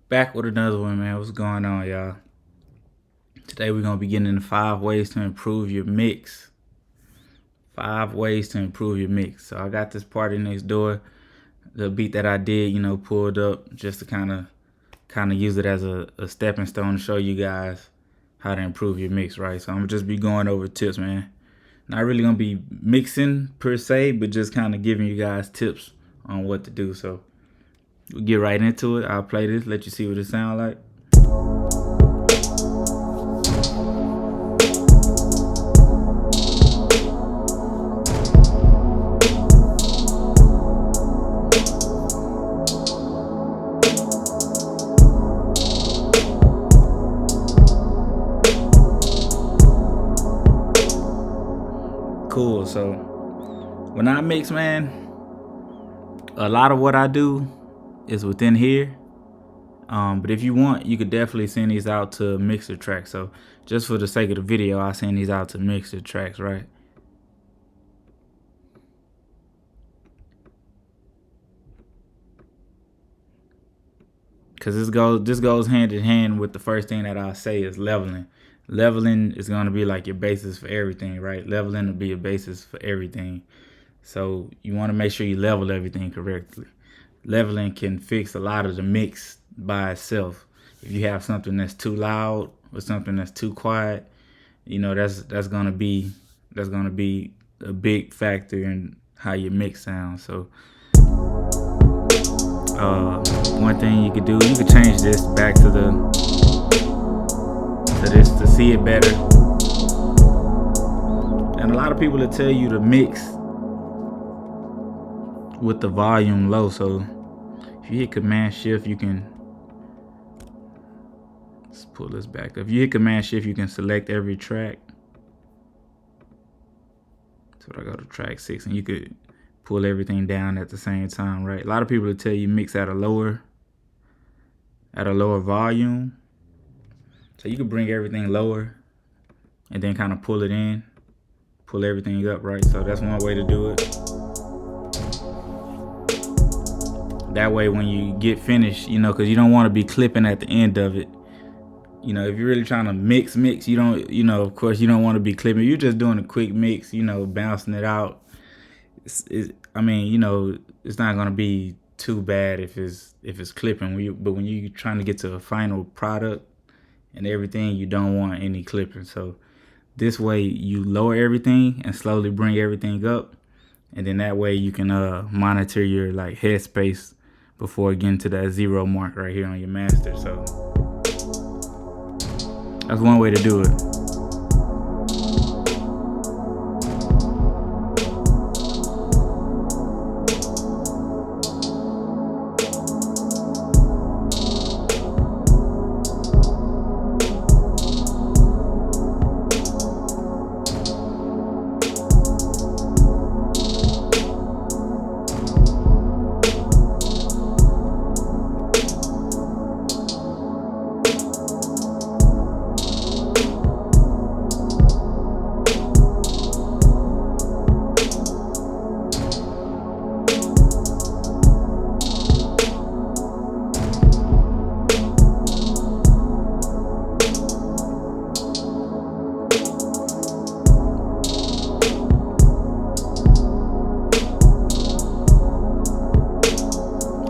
Back with another one, man. What's going on, y'all? Today we're gonna be getting into 5 ways to improve your mix. 5 ways to improve your mix. So I got this party next door. The beat that I did, pulled up just to kind of use it as a stepping stone to show you guys how to improve your mix, right? So I'm gonna just be going over tips, man. Not really gonna be mixing per se, but just kind of giving you guys tips on what to do. So we'll get right into it. I'll play this, let you see what it sounds like. Cool. So when I mix, man, a lot of what I do is within here. But if you want, you could definitely send these out to mixer tracks. So just for the sake of the video, I send these out to mixer tracks, right? Because this goes hand in hand with the first thing that I'll say is leveling. Leveling is gonna be like your basis for everything, right? Leveling will be your basis for everything. So you want to make sure you level everything correctly. Leveling can fix a lot of the mix by itself. If you have something that's too loud or something that's too quiet, that's gonna be a big factor in how your mix sounds. So one thing you could do, you could change this back to this to see it better. And a lot of people will tell you to mix with the volume low. So if you hit Command Shift, you can, let's pull this back. If you hit Command Shift, you can select every track. So I go to track 6, and you could pull everything down at the same time, right? A lot of people will tell you mix at a lower volume. So you could bring everything lower and then kind of pull it in, pull everything up, right? So that's one way to do it. That way when you get finished, because you don't want to be clipping at the end of it. If you're really trying to mix, you don't, of course you don't want to be clipping. You're just doing a quick mix, bouncing it out. It's not going to be too bad if it's clipping. But when you're trying to get to a final product and everything, you don't want any clipping. So this way you lower everything and slowly bring everything up. And then that way you can monitor your like headspace before getting to that 0 mark right here on your master. So that's one way to do it.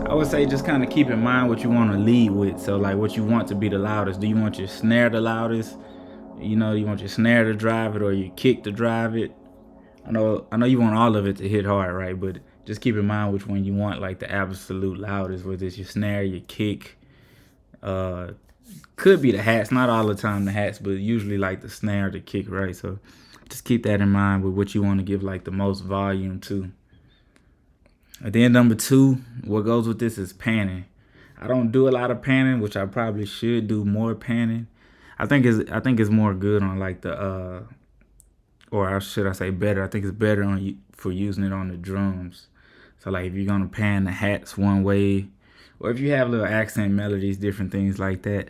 I would say just kind of keep in mind what you want to lead with. So like what you want to be the loudest. Do you want your snare the loudest? You want your snare to drive it or your kick to drive it? I know you want all of it to hit hard, right? But just keep in mind which one you want, like the absolute loudest, whether it's your snare, your kick. Could be the hats, not all the time the hats, but usually like the snare, the kick, right? So just keep that in mind with what you want to give like the most volume to. And then number 2, what goes with this is panning. I don't do a lot of panning, which I probably should do more panning. I think it's more good on like the or should I say better? I think it's better for using it on the drums. So like if you're gonna pan the hats one way, or if you have little accent melodies, different things like that,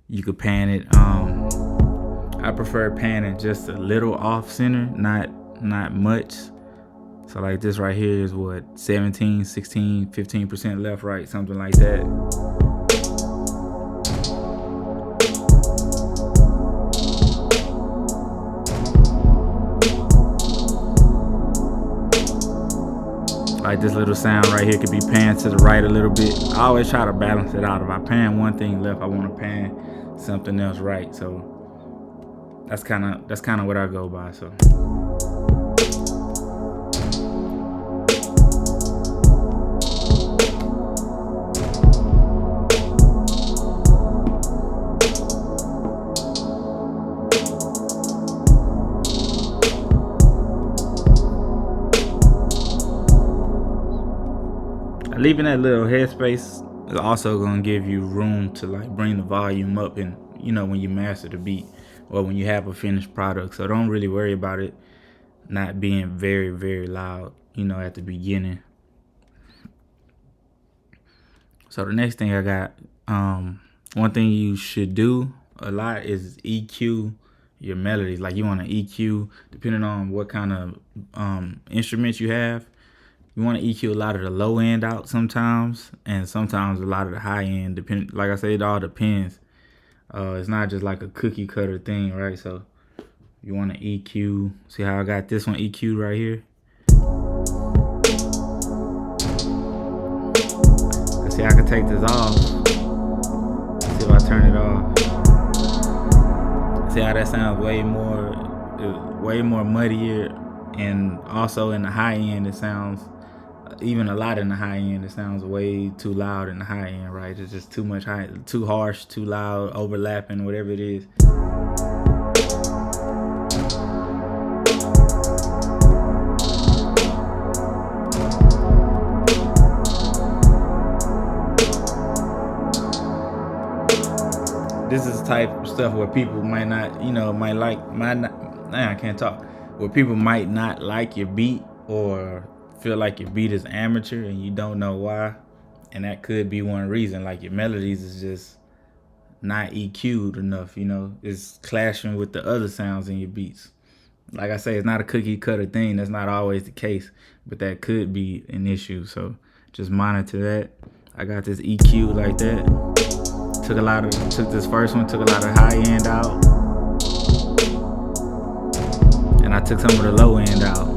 you could pan it. I prefer panning just a little off center, not much. So like this right here is what, 17, 16, 15% left, right, something like that. Like this little sound right here could be panned to the right a little bit. I always try to balance it out. If I pan one thing left, I want to pan something else right. So that's kind of what I go by. So. Leaving that little headspace is also gonna give you room to like bring the volume up, and when you master the beat or when you have a finished product. So don't really worry about it not being very, very loud, at the beginning. So the next thing I got, one thing you should do a lot is EQ your melodies. Like you want to EQ depending on what kind of instruments you have. You want to EQ a lot of the low end out sometimes, and sometimes a lot of the high end. Like I said, it all depends. It's not just like a cookie cutter thing, right? So you want to EQ. See how I got this one EQ right here? Let's see, I can take this off. See if I turn it off. See how that sounds way more muddier, and also in the high end it sounds. Even a lot in the high end, it sounds way too loud in the high end, right? It's just too much high, too harsh, too loud, overlapping, whatever it is. This is the type of stuff where people might not, I can't talk. Where people might not like your beat or feel like your beat is amateur and you don't know why, and that could be one reason. Like your melodies is just not EQ'd enough, it's clashing with the other sounds in your beats. Like I say, it's not a cookie cutter thing. That's not always the case, but that could be an issue. So just monitor that. I got this EQ like that. Took this first one, took a lot of high end out, and I took some of the low end out.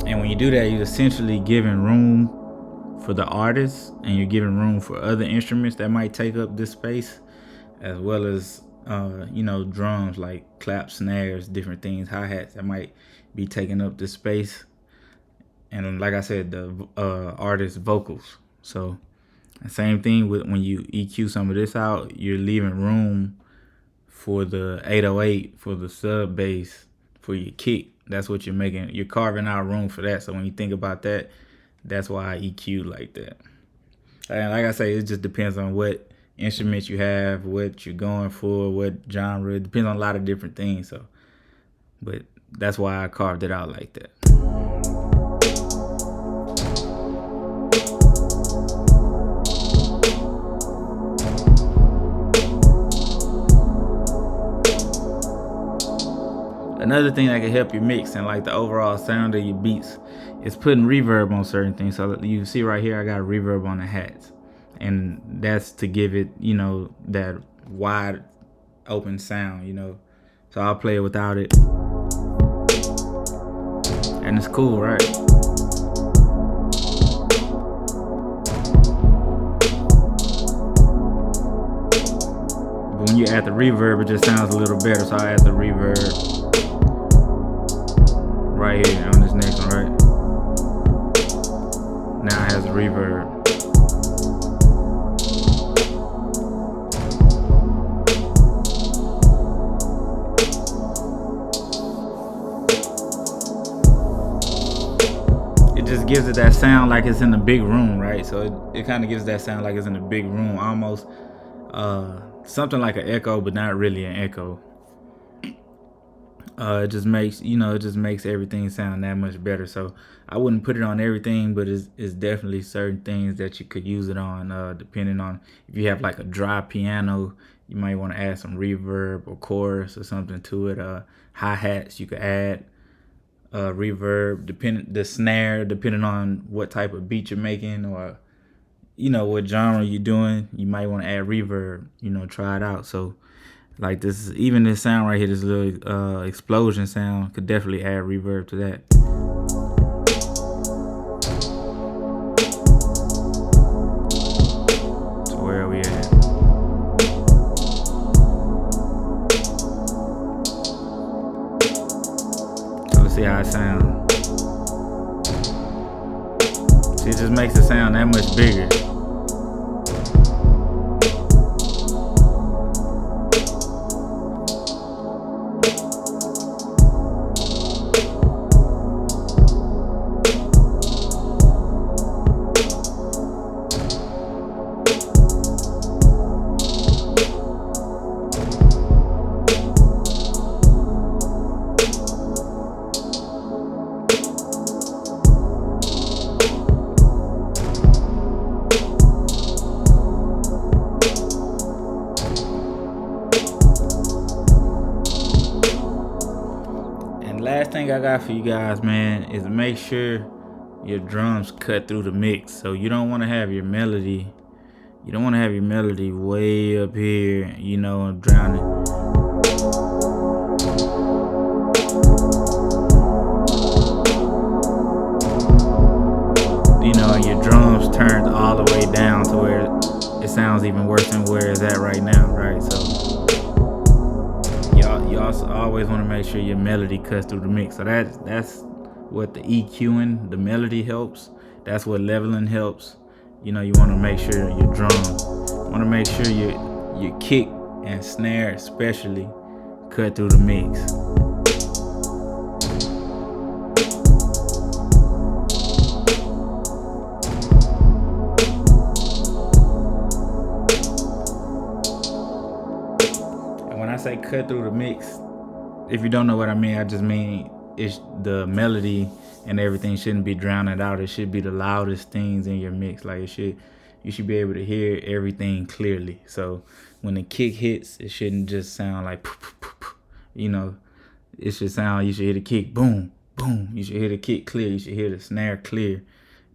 And when you do that, you're essentially giving room for the artist, and you're giving room for other instruments that might take up this space, as well as drums like claps, snares, different things, hi-hats that might be taking up this space. And like I said, the artist's vocals. So same thing with when you EQ some of this out, you're leaving room for the 808, for the sub bass, for your kick. That's what you're making. You're carving out room for that. So when you think about that, that's why I EQ like that. And like I say, it just depends on what instruments you have, what you're going for, what genre. It depends on a lot of different things. So, but that's why I carved it out like that. Another thing that can help you mix and like the overall sound of your beats is putting reverb on certain things. So you see right here, I got reverb on the hats, and that's to give it, that wide open sound, So I'll play it without it, and it's cool, right? But when you add the reverb, it just sounds a little better. So I add the reverb right here on this next one, right? Now it has reverb. It just gives it that sound like it's in a big room, right? So it kind of gives that sound like it's in a big room, almost something like an echo, but not really an echo. It just makes everything sound that much better. So I wouldn't put it on everything, but it's definitely certain things that you could use it on, depending on if you have like a dry piano, you might want to add some reverb or chorus or something to it. Hi-hats, you could add reverb, the snare, depending on what type of beat you're making, or what genre you're doing, you might want to add reverb, try it out. So Like this, even this sound right here, this little explosion sound could definitely add reverb to that. So where are we at? So let's see how it sounds. See, it just makes it sound that much bigger. Last thing I got for you guys, man, is make sure your drums cut through the mix. So you don't want to have your melody, way up here, drowning. Your drums turned all the way down to where it sounds even worse than where it's at right now, right? So you also always want to make sure your melody cuts through the mix. So that's what the EQing, the melody helps. That's what leveling helps. You want to make sure your drums, want to make sure your kick and snare especially cut through the mix. And when I say cut through the mix, if you don't know what I mean, I just mean it's the melody and everything shouldn't be drowned out. It should be the loudest things in your mix. Like you should be able to hear everything clearly. So when the kick hits, it shouldn't just sound like, it should sound, you should hear the kick, boom, boom. You should hear the kick clear. You should hear the snare clear.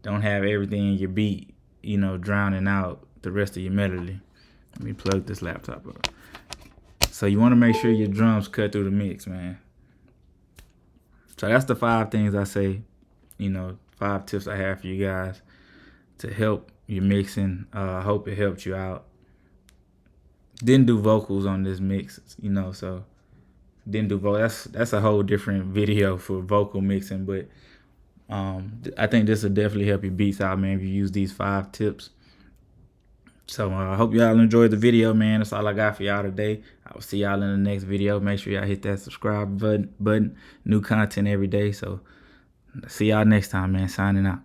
Don't have everything in your beat, drowning out the rest of your melody. Let me plug this laptop up. So you want to make sure your drums cut through the mix, man. So that's the 5 things I say, 5 tips I have for you guys to help your mixing. I hope it helped you out. Didn't do vocals on this mix, so didn't do vocals. That's a whole different video for vocal mixing, but I think this will definitely help your beats out, man, if you use these 5 tips. So I hope y'all enjoyed the video, man. That's all I got for y'all today. I will see y'all in the next video. Make sure y'all hit that subscribe button. New content every day. So see y'all next time, man. Signing out.